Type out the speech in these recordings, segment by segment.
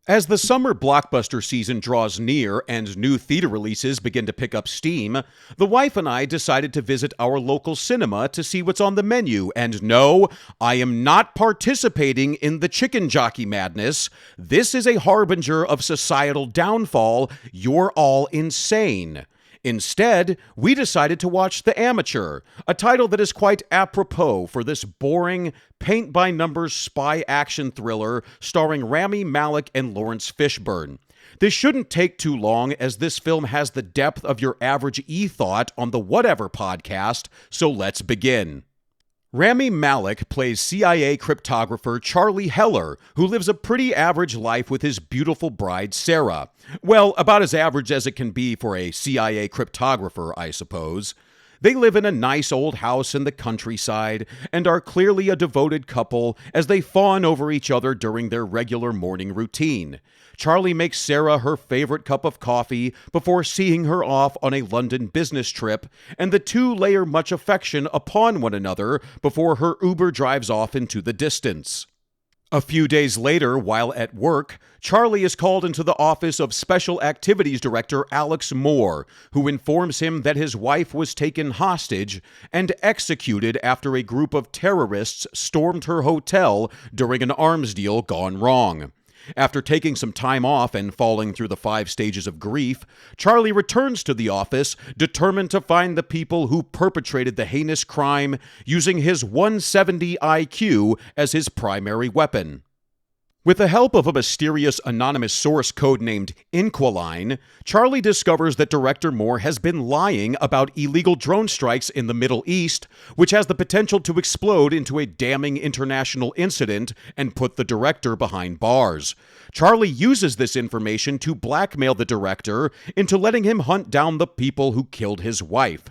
As the summer blockbuster season draws near and new theater releases begin to pick up steam, the wife and I decided to visit our local cinema to see what's on the menu. And no, I am not participating in the chicken jockey madness. This is a harbinger of societal downfall. You're all insane. Instead, we decided to watch The Amateur, a title that is quite apropos for this boring, paint-by-numbers spy action thriller starring Rami Malek and Lawrence Fishburne. This shouldn't take too long, as this film has the depth of your average e-thought on the Whatever podcast, so let's begin. Rami Malek plays CIA cryptographer Charlie Heller, who lives a pretty average life with his beautiful bride, Sarah. Well, about as average as it can be for a CIA cryptographer, I suppose. They live in a nice old house in the countryside and are clearly a devoted couple as they fawn over each other during their regular morning routine. Charlie makes Sarah her favorite cup of coffee before seeing her off on a London business trip, and the two layer much affection upon one another before her Uber drives off into the distance. A few days later, while at work, Charlie is called into the office of Special Activities Director Alex Moore, who informs him that his wife was taken hostage and executed after a group of terrorists stormed her hotel during an arms deal gone wrong. After taking some time off and falling through the 5 stages of grief, Charlie returns to the office, determined to find the people who perpetrated the heinous crime, using his 170 IQ as his primary weapon. With the help of a mysterious anonymous source codenamed Inquiline, Charlie discovers that Director Moore has been lying about illegal drone strikes in the Middle East, which has the potential to explode into a damning international incident and put the director behind bars. Charlie uses this information to blackmail the director into letting him hunt down the people who killed his wife.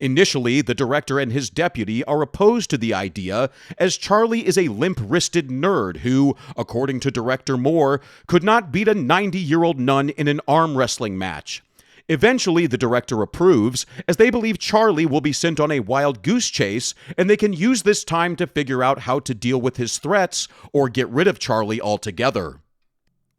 Initially, the director and his deputy are opposed to the idea, as Charlie is a limp-wristed nerd who, according to Director Moore, could not beat a 90-year-old nun in an arm wrestling match. Eventually, the director approves, as they believe Charlie will be sent on a wild goose chase, and they can use this time to figure out how to deal with his threats or get rid of Charlie altogether.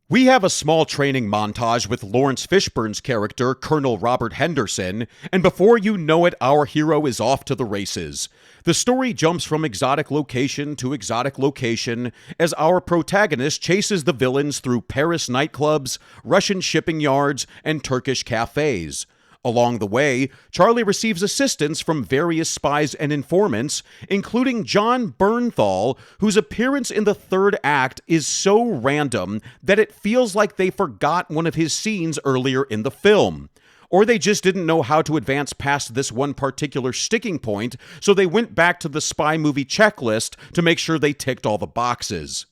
We have a small training montage with Lawrence Fishburne's character, Colonel Robert Henderson, and before you know it, our hero is off to the races. The story jumps from exotic location to exotic location as our protagonist chases the villains through Paris nightclubs, Russian shipping yards, and Turkish cafes. Along the way, Charlie receives assistance from various spies and informants, including John Bernthal, whose appearance in the third act is so random that it feels like they forgot one of his scenes earlier in the film. Or they just didn't know how to advance past this one particular sticking point, so they went back to the spy movie checklist to make sure they ticked all the boxes.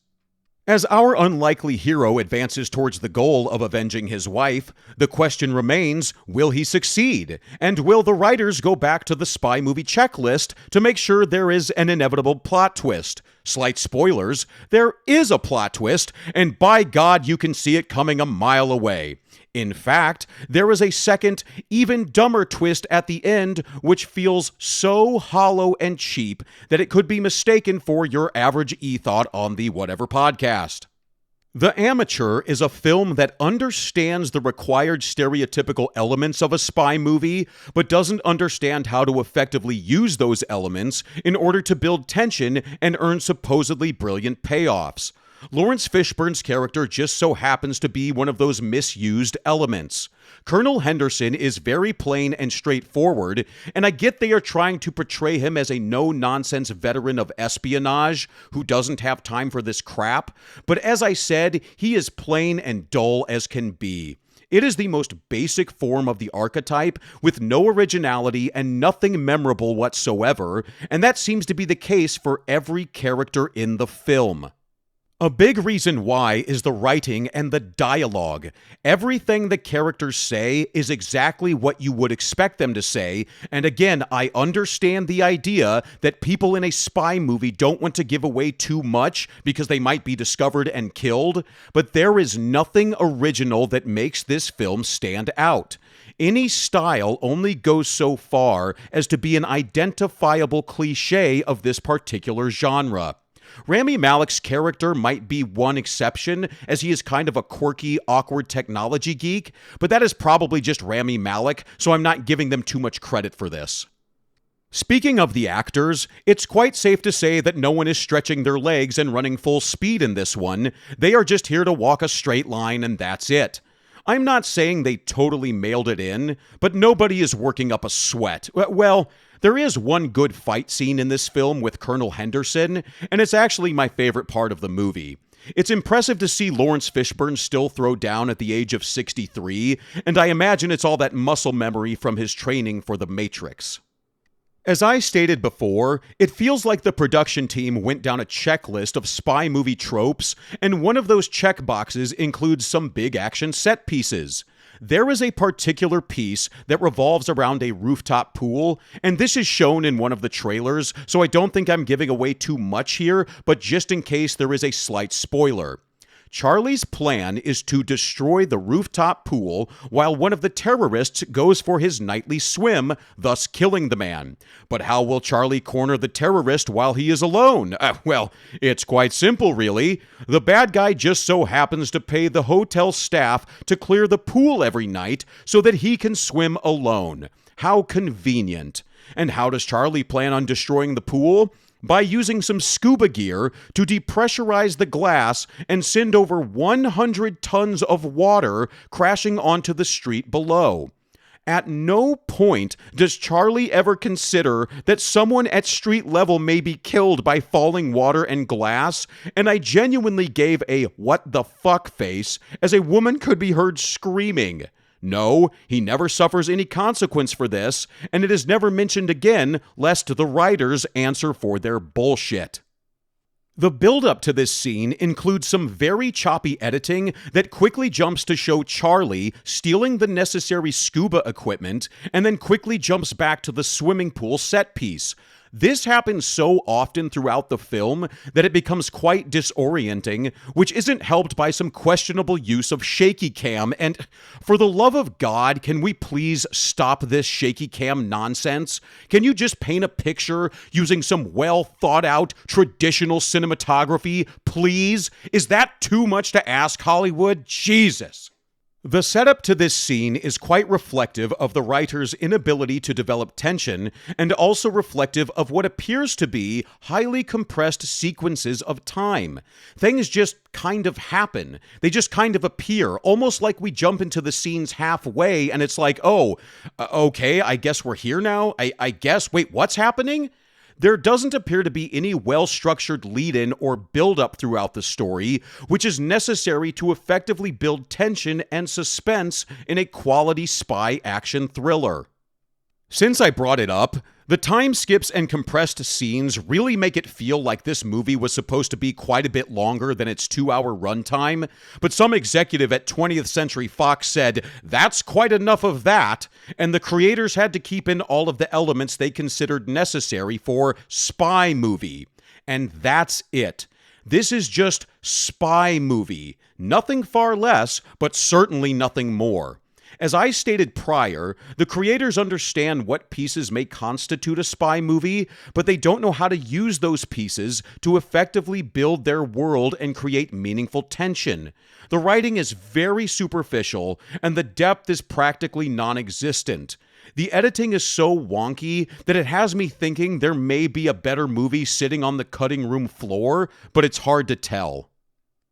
As our unlikely hero advances towards the goal of avenging his wife, the question remains, will he succeed? And will the writers go back to the spy movie checklist to make sure there is an inevitable plot twist? Slight spoilers, there is a plot twist, and by God, you can see it coming a mile away. In fact, there is a second, even dumber twist at the end, which feels so hollow and cheap that it could be mistaken for your average e-thought on the Whatever podcast. The Amateur is a film that understands the required stereotypical elements of a spy movie, but doesn't understand how to effectively use those elements in order to build tension and earn supposedly brilliant payoffs. Lawrence Fishburne's character just so happens to be one of those misused elements. Colonel Henderson is very plain and straightforward, and I get they are trying to portray him as a no-nonsense veteran of espionage who doesn't have time for this crap, but as I said, he is plain and dull as can be. It is the most basic form of the archetype, with no originality and nothing memorable whatsoever, and that seems to be the case for every character in the film. A big reason why is the writing and the dialogue. Everything the characters say is exactly what you would expect them to say, and again, I understand the idea that people in a spy movie don't want to give away too much because they might be discovered and killed, but there is nothing original that makes this film stand out. Any style only goes so far as to be an identifiable cliché of this particular genre. Rami Malek's character might be one exception, as he is kind of a quirky, awkward technology geek, but that is probably just Rami Malek, so I'm not giving them too much credit for this. Speaking of the actors, it's quite safe to say that no one is stretching their legs and running full speed in this one. They are just here to walk a straight line and that's it. I'm not saying they totally mailed it in, but nobody is working up a sweat. Well, there is one good fight scene in this film with Colonel Henderson, and it's actually my favorite part of the movie. It's impressive to see Lawrence Fishburne still throw down at the age of 63, and I imagine it's all that muscle memory from his training for The Matrix. As I stated before, it feels like the production team went down a checklist of spy movie tropes, and one of those checkboxes includes some big action set pieces. There is a particular piece that revolves around a rooftop pool, and this is shown in one of the trailers, so I don't think I'm giving away too much here, but just in case there is a slight spoiler. Charlie's plan is to destroy the rooftop pool while one of the terrorists goes for his nightly swim, thus killing the man. But how will Charlie corner the terrorist while he is alone? Well, it's quite simple, really. The bad guy just so happens to pay the hotel staff to clear the pool every night so that he can swim alone. How convenient. And how does Charlie plan on destroying the pool? By using some scuba gear to depressurize the glass and send over 100 tons of water crashing onto the street below. At no point does Charlie ever consider that someone at street level may be killed by falling water and glass, and I genuinely gave a what the fuck face as a woman could be heard screaming. No, he never suffers any consequence for this, and it is never mentioned again, lest the writers answer for their bullshit. The build-up to this scene includes some very choppy editing that quickly jumps to show Charlie stealing the necessary scuba equipment, and then quickly jumps back to the swimming pool set piece. This happens so often throughout the film that it becomes quite disorienting, which isn't helped by some questionable use of shaky cam, and for the love of God, can we please stop this shaky cam nonsense? Can you just paint a picture using some well thought out traditional cinematography, please? Is that too much to ask, Hollywood? Jesus! The setup to this scene is quite reflective of the writer's inability to develop tension, and also reflective of what appears to be highly compressed sequences of time. Things just kind of happen. They just kind of appear, almost like we jump into the scenes halfway, and it's like, okay, I guess we're here now? I guess, wait, what's happening? There doesn't appear to be any well-structured lead-in or build-up throughout the story, which is necessary to effectively build tension and suspense in a quality spy action thriller. Since I brought it up, the time skips and compressed scenes really make it feel like this movie was supposed to be quite a bit longer than its 2-hour runtime, but some executive at 20th Century Fox said, "That's quite enough of that," and the creators had to keep in all of the elements they considered necessary for spy movie. And that's it. This is just spy movie. Nothing far less, but certainly nothing more. As I stated prior, the creators understand what pieces may constitute a spy movie, but they don't know how to use those pieces to effectively build their world and create meaningful tension. The writing is very superficial, and the depth is practically non-existent. The editing is so wonky that it has me thinking there may be a better movie sitting on the cutting room floor, but it's hard to tell.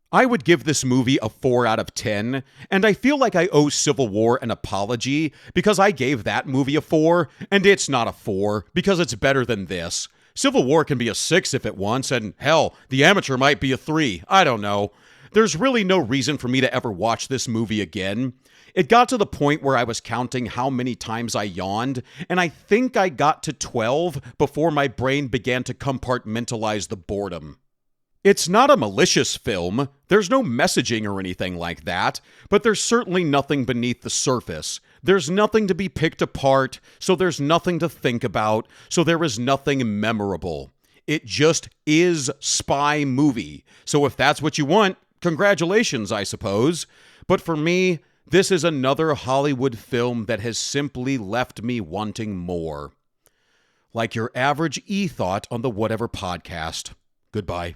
I would give this movie a 4 out of 10, and I feel like I owe Civil War an apology because I gave that movie a 4, and it's not a 4 because it's better than this. Civil War can be a 6 if it wants, and hell, The Amateur might be a 3. I don't know. There's really no reason for me to ever watch this movie again. It got to the point where I was counting how many times I yawned, and I think I got to 12 before my brain began to compartmentalize the boredom. It's not a malicious film, there's no messaging or anything like that, but there's certainly nothing beneath the surface. There's nothing to be picked apart, so there's nothing to think about, so there is nothing memorable. It just is spy movie. So if that's what you want, congratulations, I suppose. But for me, this is another Hollywood film that has simply left me wanting more. Like your average e-thought on the Whatever podcast. Goodbye.